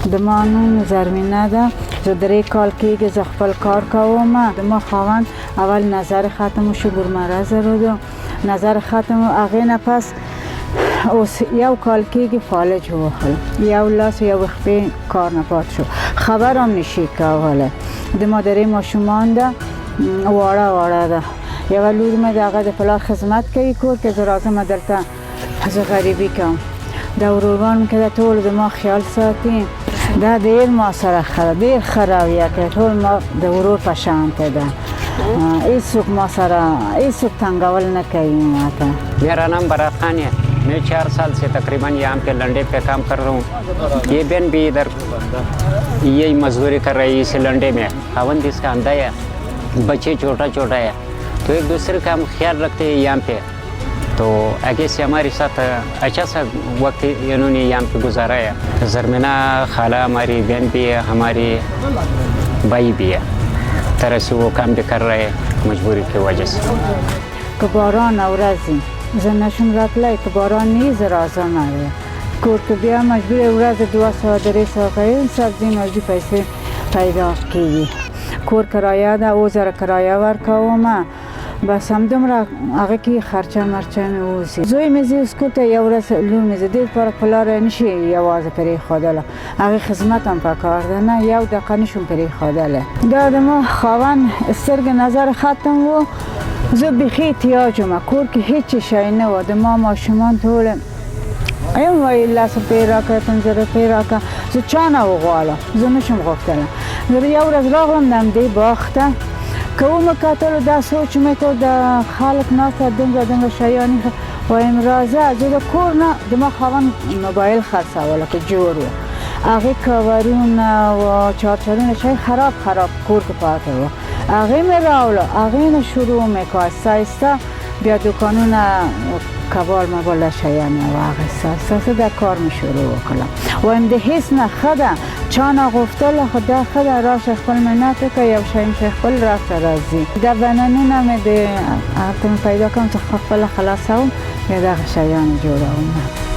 د ما نوم زرمینه ده. زه 3 کال کېږي زه خپل کار کوم. د ما خاوند اول نظر ختم شو برمرض رو نظر ختم هغې نه پس اوس 1 کال کېږي فالج ووهل. 1 لاس 1 خپې کار نه پات شو. خبر هم نشي کولی. د ما 3 ماشومان ده واړه ده. یوه لور مې د هغه د پلار خدمت کوي کور کې. زه راځم دلته زه غریبي کوم. د وروران کې د ټول د ما خیال ساتي. دا ډېر ما سره ډېر ښه رویه کوي. ټول ما د ورور په شانته ده. هیڅوک ما سره هیڅوک تنگول نه کوي ماته. मेरा नाम बरात खान है। मैं 4 साल से तकरीबन यहाँ पे लंडे पे काम कर रहा हूँ। ये बहन भी इधर यही मजदूरी कर रही है इस लंडे में। खावंद इसका अंधा है, बच्चे छोटा है, तो एक दूसरे का हम ख्याल रखते हैं यहाँ पे। तो आगे से हमारे साथ अच्छा सा वक्त इन्होंने यहाँ पे गुजारा है। ज़रमीना खाला हमारी बहन भी है, हमारी भाई भी है। तरह से वो काम भी कर रहे हैं मजबूरी की वजह से। که باران ورځي زه نشم راتلی. که باران نیز راځم کور که بیا مجبور ورځ 2 ساعت 3 ساعت سبزی مجبور پیسې پیدا کیږي. کور کرایه ده 2000 کرایه ورکوم. بس همدومره هغه کې خرچه مرچه مې اوسي. زوی مې زی اوس کور ته یو ورځ لور مې زه ډېر پاره پلار نشي یوازې پرېښودلی. هغې خدمت هم پکار ده نه 1 دقیقه نشم پرېښودلی. دا د ما خاوند سترګې نظر ختم و. زه بیخي احتیاج وم. کور کې هیڅ شی نه و. د ما ماشومان ټول ایم وایي 10 روپۍ راکړه 15 روپۍ راکړه. زه چا نه وغواړم. زه نشم غوښتلی. زه یو ورځ راغلم د همدې باغ ته که ومې کتلو دا سوچ مې کړ د خلک ناسته دومره شیانې وایم راځه. زه د کور نه د ما خاوند موبایل خرڅوله که جوړ و. هغې کورونه و چارچرونه شی خراب کور کې پاتې و. هغې مې راوړه. هغې نه شروع مې کړ آهسته بیا دوکانونه کبال مباله شیانې و. آهسته دا کار مې شروع وکړم. وایم د هیڅ نه ښه ده چا نه غوښتله خو دا ښه ده راشه خپل منت وکړه یو شی مې خپل راسته راځي. دا بنانونه مې د هلته مې پیدا کړم چې خپله خلاصوم بیا دغه شیان جوړوم.